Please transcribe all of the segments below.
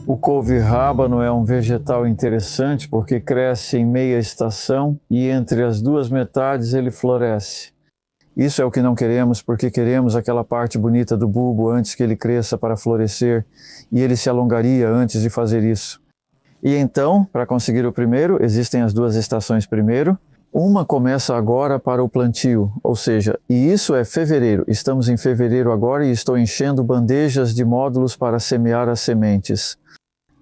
O couve-rábano é um vegetal interessante porque cresce em meia estação e entre as duas metades ele floresce. Isso é o que não queremos, porque queremos aquela parte bonita do bulbo antes que ele cresça para florescer, e ele se alongaria antes de fazer isso. E então, para conseguir o primeiro, existem as duas estações primeiro. Uma começa agora para o plantio, ou seja, e isso é fevereiro. Estamos em fevereiro agora e estou enchendo bandejas de módulos para semear as sementes.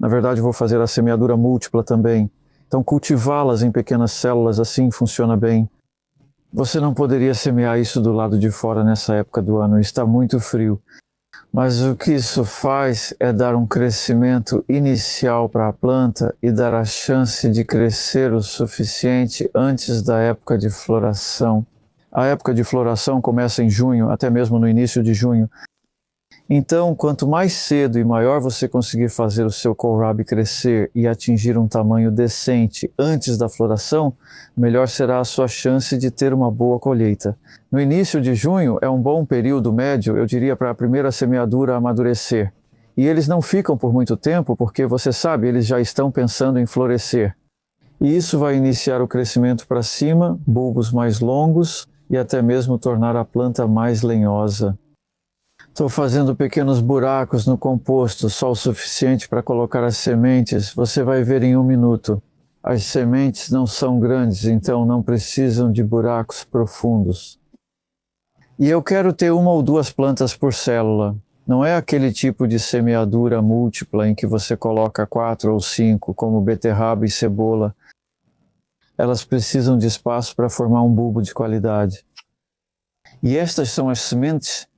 Na verdade, vou fazer a semeadura múltipla também. Então, cultivá-las em pequenas células assim funciona bem. Você não poderia semear isso do lado de fora nessa época do ano, está muito frio. Mas o que isso faz é dar um crescimento inicial para a planta e dar a chance de crescer o suficiente antes da época de floração. A época de floração começa em junho, até mesmo no início de junho. Então, quanto mais cedo e maior você conseguir fazer o seu kohlrabi crescer e atingir um tamanho decente antes da floração, melhor será a sua chance de ter uma boa colheita. No início de junho é um bom período médio, eu diria, para a primeira semeadura amadurecer. E eles não ficam por muito tempo porque, você sabe, eles já estão pensando em florescer. E isso vai iniciar o crescimento para cima, bulbos mais longos e até mesmo tornar a planta mais lenhosa. Estou fazendo pequenos buracos no composto, só o suficiente para colocar as sementes. Você vai ver em 1 minuto. As sementes não são grandes, então não precisam de buracos profundos. E eu quero ter 1 ou 2 plantas por célula. Não é aquele tipo de semeadura múltipla em que você coloca 4 ou 5, como beterraba e cebola. Elas precisam de espaço para formar um bulbo de qualidade. E estas são as sementes.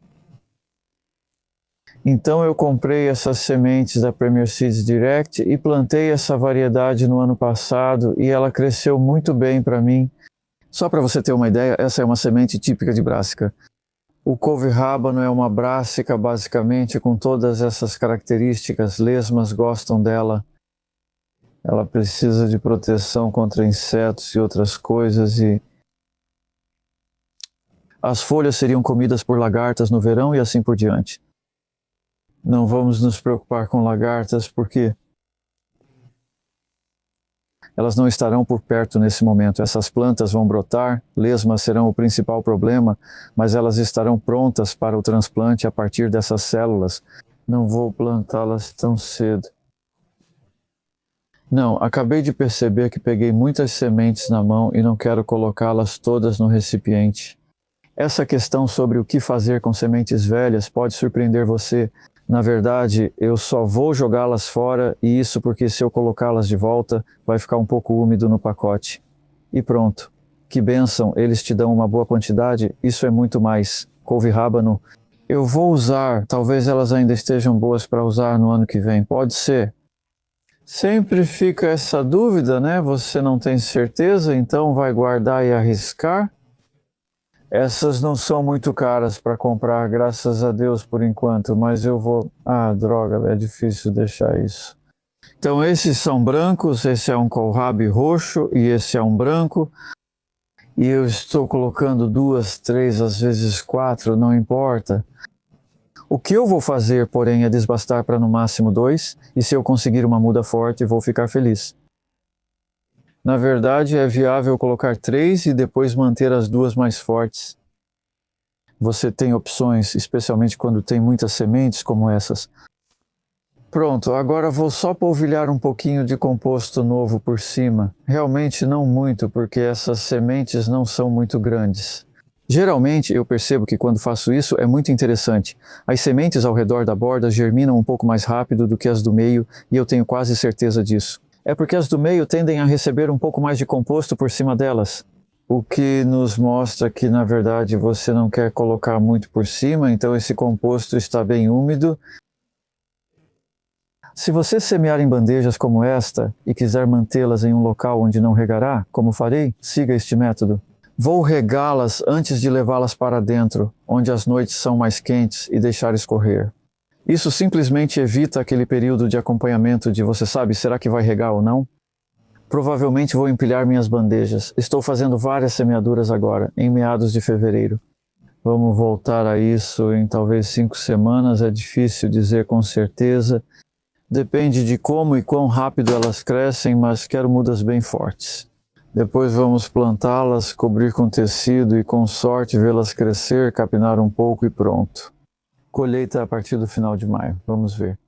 Então eu comprei essas sementes da Premier Seeds Direct e plantei essa variedade no ano passado e ela cresceu muito bem para mim. Só para você ter uma ideia, essa é uma semente típica de brássica. O couve-rábano é uma brássica basicamente com todas essas características, lesmas gostam dela. Ela precisa de proteção contra insetos e outras coisas e as folhas seriam comidas por lagartas no verão e assim por diante. Não vamos nos preocupar com lagartas porque elas não estarão por perto nesse momento. Essas plantas vão brotar, lesmas serão o principal problema, mas elas estarão prontas para o transplante a partir dessas células. Não vou plantá-las tão cedo. Não, acabei de perceber que peguei muitas sementes na mão e não quero colocá-las todas no recipiente. Essa questão sobre o que fazer com sementes velhas pode surpreender você. Na verdade, eu só vou jogá-las fora e isso porque se eu colocá-las de volta, vai ficar um pouco úmido no pacote. E pronto. Que bênção, eles te dão uma boa quantidade, isso é muito mais. Couve-rábano. Eu vou usar, talvez elas ainda estejam boas para usar no ano que vem, pode ser. Sempre fica essa dúvida, né? Você não tem certeza, então vai guardar e arriscar? Essas não são muito caras para comprar, graças a Deus por enquanto, mas eu vou... Ah, droga, é difícil deixar isso. Então esses são brancos, esse é um kohlrabi roxo e esse é um branco. E eu estou colocando 2, 3, às vezes 4, não importa. O que eu vou fazer, porém, é desbastar para no máximo 2, e se eu conseguir uma muda forte, vou ficar feliz. Na verdade, é viável colocar 3 e depois manter as 2 mais fortes. Você tem opções, especialmente quando tem muitas sementes como essas. Pronto, agora vou só polvilhar um pouquinho de composto novo por cima. Realmente não muito, porque essas sementes não são muito grandes. Geralmente eu percebo que quando faço isso é muito interessante. As sementes ao redor da borda germinam um pouco mais rápido do que as do meio e eu tenho quase certeza disso. É porque as do meio tendem a receber um pouco mais de composto por cima delas. O que nos mostra que, na verdade, você não quer colocar muito por cima, então esse composto está bem úmido. Se você semear em bandejas como esta e quiser mantê-las em um local onde não regará, como farei, siga este método. Vou regá-las antes de levá-las para dentro, onde as noites são mais quentes, e deixar escorrer. Isso simplesmente evita aquele período de acompanhamento de você sabe, será que vai regar ou não? Provavelmente vou empilhar minhas bandejas. Estou fazendo várias semeaduras agora, em meados de fevereiro. Vamos voltar a isso em talvez 5 semanas, é difícil dizer com certeza. Depende de como e quão rápido elas crescem, mas quero mudas bem fortes. Depois vamos plantá-las, cobrir com tecido e com sorte vê-las crescer, capinar um pouco e pronto. Colheita a partir do final de maio, vamos ver.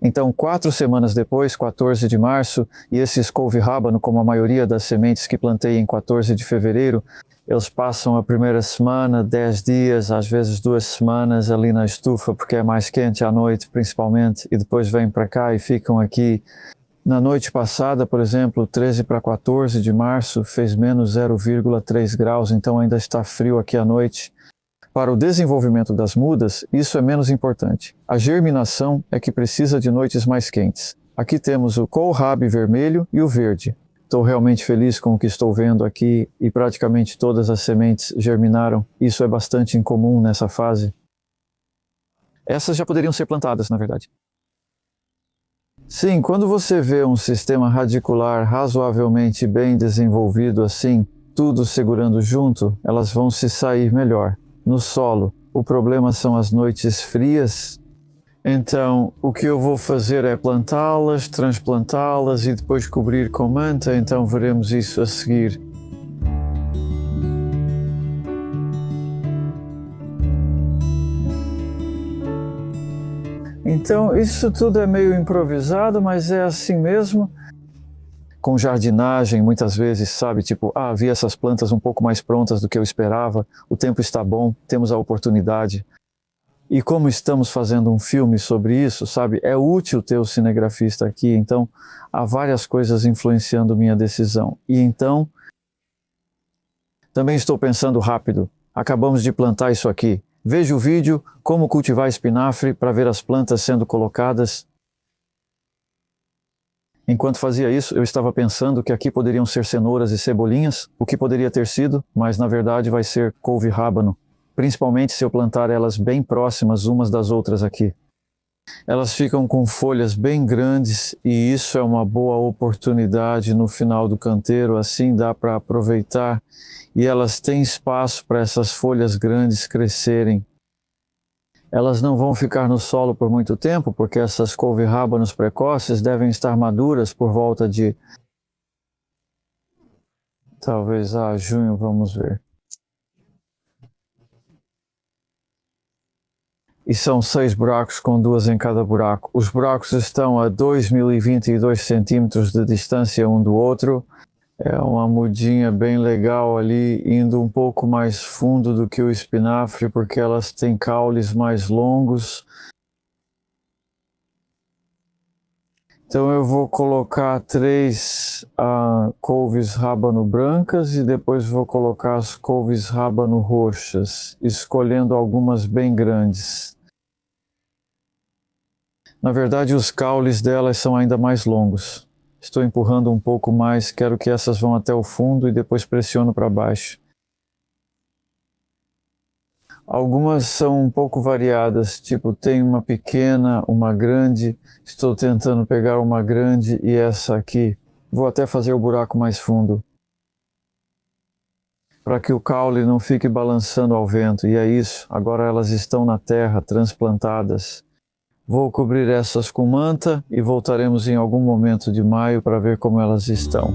Então, 4 semanas depois, 14 de março, e esses couve-rábano, como a maioria das sementes que plantei em 14 de fevereiro, eles passam a primeira semana, 10 dias, às vezes 2 semanas ali na estufa, porque é mais quente à noite, principalmente, e depois vêm para cá e ficam aqui. Na noite passada, por exemplo, 13 para 14 de março, fez menos 0,3 graus, então ainda está frio aqui à noite. Para o desenvolvimento das mudas, isso é menos importante. A germinação é que precisa de noites mais quentes. Aqui temos o kohlrabi vermelho e o verde. Estou realmente feliz com o que estou vendo aqui e praticamente todas as sementes germinaram. Isso é bastante incomum nessa fase. Essas já poderiam ser plantadas, na verdade. Sim, quando você vê um sistema radicular razoavelmente bem desenvolvido assim, tudo segurando junto, elas vão se sair melhor. No solo, o problema são as noites frias. Então, o que eu vou fazer é plantá-las, transplantá-las e depois cobrir com manta, então veremos isso a seguir. Então, isso tudo é meio improvisado, mas é assim mesmo. Com jardinagem, muitas vezes, sabe, tipo, vi essas plantas um pouco mais prontas do que eu esperava, o tempo está bom, temos a oportunidade. E como estamos fazendo um filme sobre isso, sabe, é útil ter o cinegrafista aqui, então há várias coisas influenciando minha decisão. E então, também estou pensando rápido, acabamos de plantar isso aqui. Veja o vídeo, como cultivar espinafre, para ver as plantas sendo colocadas. Enquanto fazia isso, eu estava pensando que aqui poderiam ser cenouras e cebolinhas, o que poderia ter sido, mas na verdade vai ser couve-rábano, principalmente se eu plantar elas bem próximas umas das outras aqui. Elas ficam com folhas bem grandes e isso é uma boa oportunidade no final do canteiro, assim dá para aproveitar e elas têm espaço para essas folhas grandes crescerem. Elas não vão ficar no solo por muito tempo, porque essas couve-rábanos precoces devem estar maduras por volta de... talvez junho, vamos ver. E são 6 buracos com 2 em cada buraco. Os buracos estão a 2.022 centímetros de distância um do outro. É uma mudinha bem legal ali, indo um pouco mais fundo do que o espinafre, porque elas têm caules mais longos. Então eu vou colocar 3 couves rábano brancas e depois vou colocar as couves rábano roxas, escolhendo algumas bem grandes. Na verdade, os caules delas são ainda mais longos. Estou empurrando um pouco mais, quero que essas vão até o fundo e depois pressiono para baixo. Algumas são um pouco variadas, tipo tem uma pequena, uma grande, estou tentando pegar uma grande e essa aqui. Vou até fazer o buraco mais fundo, para que o caule não fique balançando ao vento, e é isso, agora elas estão na terra, transplantadas. Vou cobrir essas com manta e voltaremos em algum momento de maio para ver como elas estão.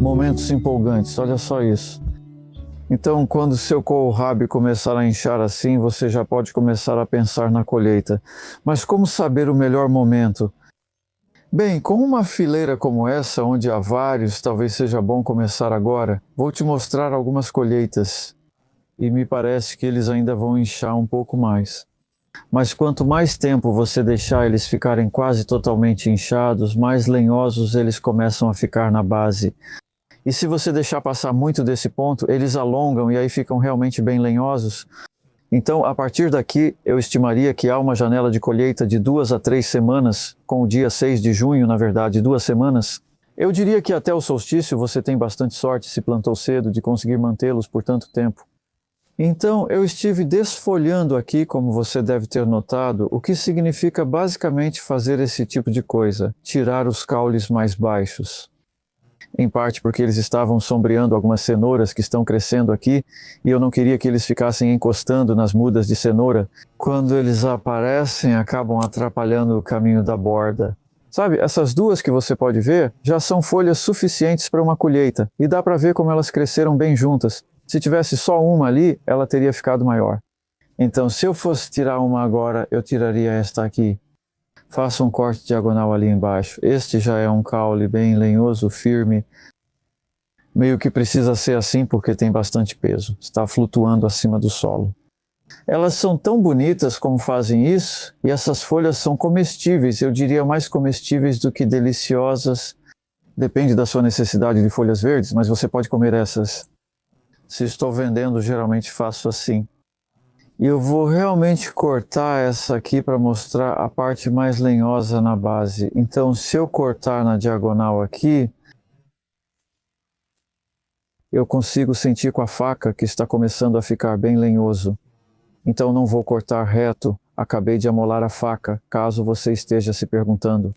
momentos empolgantes, olha só isso. Então, quando seu kohlrabi começar a inchar assim, você já pode começar a pensar na colheita. Mas como saber o melhor momento? Bem, com uma fileira como essa, onde há vários, talvez seja bom começar agora. Vou te mostrar algumas colheitas e me parece que eles ainda vão inchar um pouco mais. Mas quanto mais tempo você deixar eles ficarem quase totalmente inchados, mais lenhosos eles começam a ficar na base. E se você deixar passar muito desse ponto, eles alongam e aí ficam realmente bem lenhosos. Então, a partir daqui, eu estimaria que há uma janela de colheita de 2 a 3 semanas, com o dia 6 de junho, na verdade, 2 semanas. Eu diria que até o solstício você tem bastante sorte, se plantou cedo, de conseguir mantê-los por tanto tempo. Então, eu estive desfolhando aqui, como você deve ter notado, o que significa basicamente fazer esse tipo de coisa, tirar os caules mais baixos. Em parte porque eles estavam sombreando algumas cenouras que estão crescendo aqui e eu não queria que eles ficassem encostando nas mudas de cenoura. Quando eles aparecem, acabam atrapalhando o caminho da borda. Sabe, essas duas que você pode ver já são folhas suficientes para uma colheita e dá para ver como elas cresceram bem juntas. Se tivesse só uma ali, ela teria ficado maior. Então, se eu fosse tirar uma agora, eu tiraria esta aqui. Faça um corte diagonal ali embaixo. Este já é um caule bem lenhoso, firme. Meio que precisa ser assim porque tem bastante peso. Está flutuando acima do solo. Elas são tão bonitas como fazem isso, e essas folhas são comestíveis. Eu diria mais comestíveis do que deliciosas. Depende da sua necessidade de folhas verdes, mas você pode comer essas. Se estou vendendo, geralmente faço assim. E eu vou realmente cortar essa aqui para mostrar a parte mais lenhosa na base. Então, se eu cortar na diagonal aqui, eu consigo sentir com a faca que está começando a ficar bem lenhoso. Então, não vou cortar reto. Acabei de amolar a faca, caso você esteja se perguntando.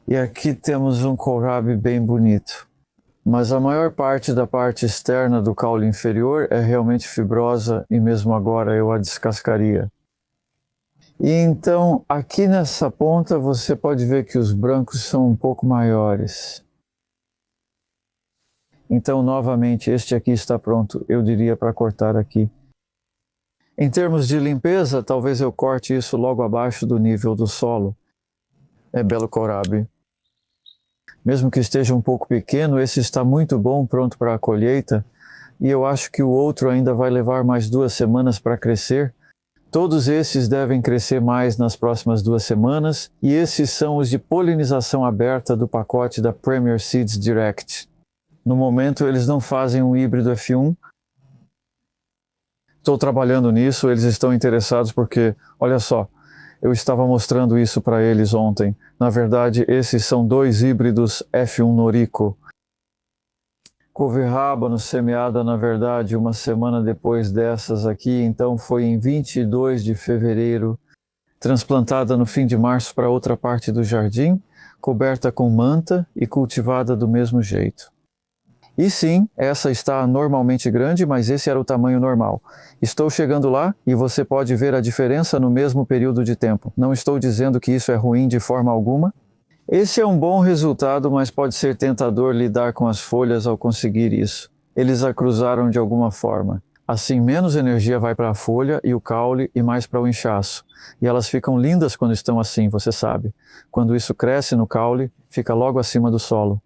E aqui temos um kohlrabi bem bonito. Mas a maior parte da parte externa do caule inferior é realmente fibrosa e mesmo agora eu a descascaria. E então, aqui nessa ponta você pode ver que os brancos são um pouco maiores. Então, novamente, este aqui está pronto, eu diria para cortar aqui. Em termos de limpeza, talvez eu corte isso logo abaixo do nível do solo. É belo kohlrabi. Mesmo que esteja um pouco pequeno, esse está muito bom, pronto para a colheita, e eu acho que o outro ainda vai levar mais 2 semanas para crescer. Todos esses devem crescer mais nas próximas 2 semanas, e esses são os de polinização aberta do pacote da Premier Seeds Direct. No momento, eles não fazem um híbrido F1. Estou trabalhando nisso, eles estão interessados porque, olha só, eu estava mostrando isso para eles ontem. Na verdade, esses são 2 híbridos F1 Noriko. Couve rábano semeada, na verdade, uma semana depois dessas aqui, então foi em 22 de fevereiro, transplantada no fim de março para outra parte do jardim, coberta com manta e cultivada do mesmo jeito. E sim, essa está normalmente grande, mas esse era o tamanho normal. Estou chegando lá e você pode ver a diferença no mesmo período de tempo. Não estou dizendo que isso é ruim de forma alguma. Esse é um bom resultado, mas pode ser tentador lidar com as folhas ao conseguir isso. Eles a cruzaram de alguma forma. Assim, menos energia vai para a folha e o caule e mais para o inchaço. E elas ficam lindas quando estão assim, você sabe. Quando isso cresce no caule, fica logo acima do solo.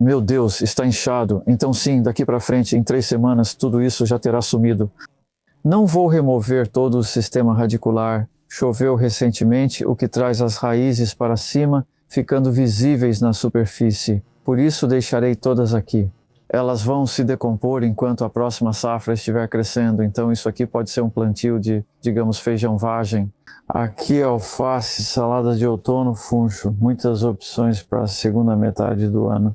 Meu Deus, está inchado. Então sim, daqui para frente, em 3 semanas, tudo isso já terá sumido. Não vou remover todo o sistema radicular. Choveu recentemente, o que traz as raízes para cima, ficando visíveis na superfície. Por isso deixarei todas aqui. Elas vão se decompor enquanto a próxima safra estiver crescendo. Então isso aqui pode ser um plantio de, digamos, feijão vagem. Aqui alface, salada de outono, funcho. Muitas opções para a segunda metade do ano.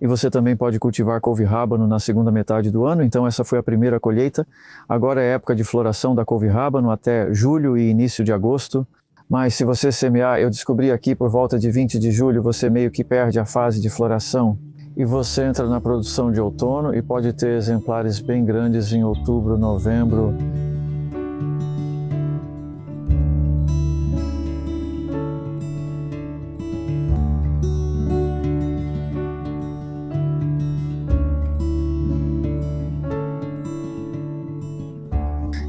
E você também pode cultivar couve rábano na segunda metade do ano, então essa foi a primeira colheita. Agora é época de floração da couve rábano até julho e início de agosto. Mas se você semear, eu descobri aqui por volta de 20 de julho, você meio que perde a fase de floração. E você entra na produção de outono e pode ter exemplares bem grandes em outubro, novembro.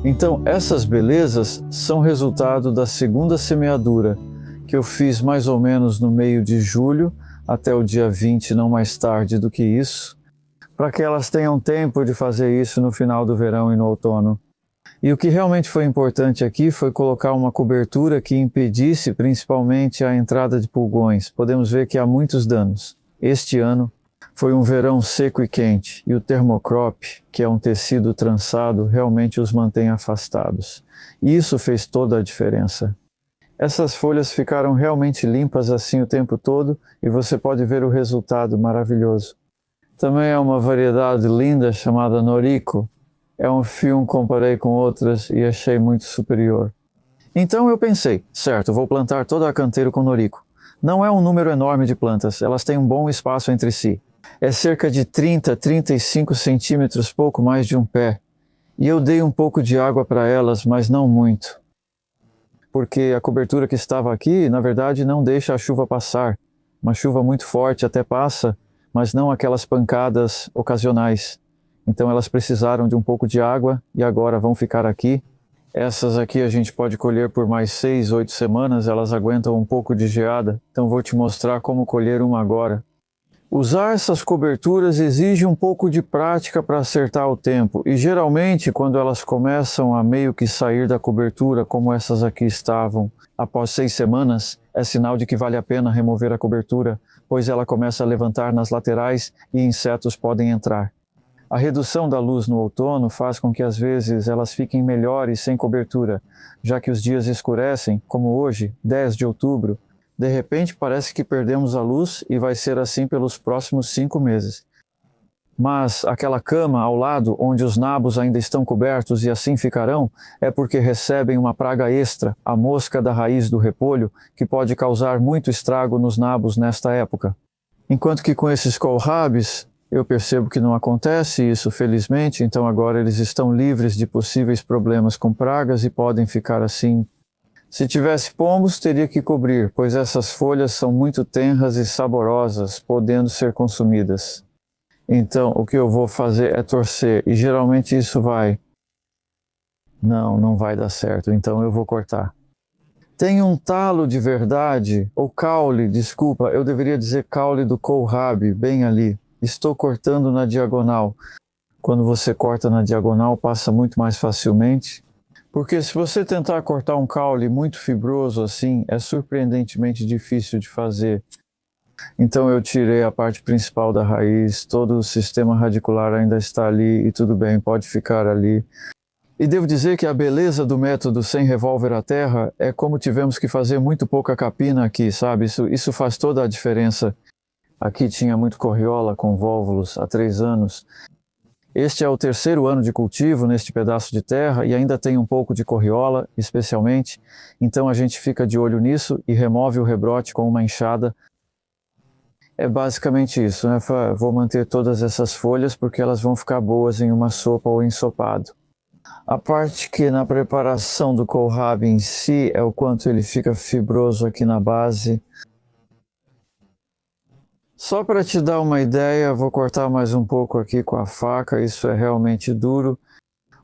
Então, essas belezas são resultado da segunda semeadura, que eu fiz mais ou menos no meio de julho, até o dia 20, não mais tarde do que isso, para que elas tenham tempo de fazer isso no final do verão e no outono. E o que realmente foi importante aqui foi colocar uma cobertura que impedisse principalmente a entrada de pulgões. Podemos ver que há muitos danos. Este ano foi um verão seco e quente, e o Thermocrop, que é um tecido trançado, realmente os mantém afastados. E isso fez toda a diferença. Essas folhas ficaram realmente limpas assim o tempo todo, e você pode ver o resultado maravilhoso. Também é uma variedade linda chamada Noriko. É um fio, comparei com outras e achei muito superior. Então eu pensei, certo, vou plantar toda a canteiro com Noriko. Não é um número enorme de plantas, elas têm um bom espaço entre si. É cerca de 30 a 35 centímetros, pouco mais de um pé. E eu dei um pouco de água para elas, mas não muito. Porque a cobertura que estava aqui, na verdade, não deixa a chuva passar. Uma chuva muito forte até passa, mas não aquelas pancadas ocasionais. Então elas precisaram de um pouco de água e agora vão ficar aqui. Essas aqui a gente pode colher por mais 6, 8 semanas, elas aguentam um pouco de geada. Então vou te mostrar como colher uma agora. Usar essas coberturas exige um pouco de prática para acertar o tempo. E geralmente quando elas começam a meio que sair da cobertura, como essas aqui estavam, após 6 semanas, é sinal de que vale a pena remover a cobertura, pois ela começa a levantar nas laterais e insetos podem entrar. A redução da luz no outono faz com que às vezes elas fiquem melhores sem cobertura, já que os dias escurecem, como hoje, 10 de outubro, de repente parece que perdemos a luz e vai ser assim pelos próximos 5 meses. Mas aquela cama ao lado, onde os nabos ainda estão cobertos e assim ficarão, é porque recebem uma praga extra, a mosca da raiz do repolho, que pode causar muito estrago nos nabos nesta época. Enquanto que com esses kohlrabis, eu percebo que não acontece isso, felizmente, então agora eles estão livres de possíveis problemas com pragas e podem ficar assim. Se tivesse pombos, teria que cobrir, pois essas folhas são muito tenras e saborosas, podendo ser consumidas. Então, o que eu vou fazer é torcer, e geralmente isso vai... Não vai dar certo, então eu vou cortar. Tem um talo de verdade, ou caule, desculpa, eu deveria dizer caule do kohlrabi, bem ali. Estou cortando na diagonal. Quando você corta na diagonal, passa muito mais facilmente. Porque se você tentar cortar um caule muito fibroso assim, é surpreendentemente difícil de fazer. Então eu tirei a parte principal da raiz, todo o sistema radicular ainda está ali e tudo bem, pode ficar ali. E devo dizer que a beleza do método sem revólver à terra é como tivemos que fazer muito pouca capina aqui, sabe? Isso faz toda a diferença. Aqui tinha muito corriola com volvulos há 3 anos. Este é o 3º ano de cultivo neste pedaço de terra e ainda tem um pouco de corriola, especialmente. Então a gente fica de olho nisso e remove o rebrote com uma enxada. É basicamente isso, né? Vou manter todas essas folhas porque elas vão ficar boas em uma sopa ou ensopado. A parte que na preparação do kohlrabi em si é o quanto ele fica fibroso aqui na base. Só para te dar uma ideia, vou cortar mais um pouco aqui com a faca, isso é realmente duro.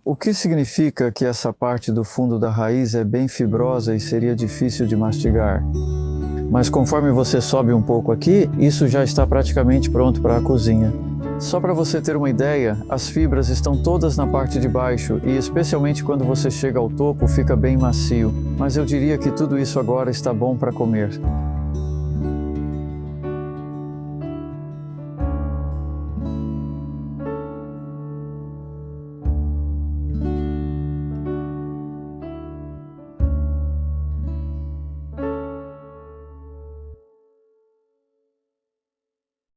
O que significa que essa parte do fundo da raiz é bem fibrosa e seria difícil de mastigar. Mas conforme você sobe um pouco aqui, isso já está praticamente pronto para a cozinha. Só para você ter uma ideia, as fibras estão todas na parte de baixo e especialmente quando você chega ao topo fica bem macio. Mas eu diria que tudo isso agora está bom para comer.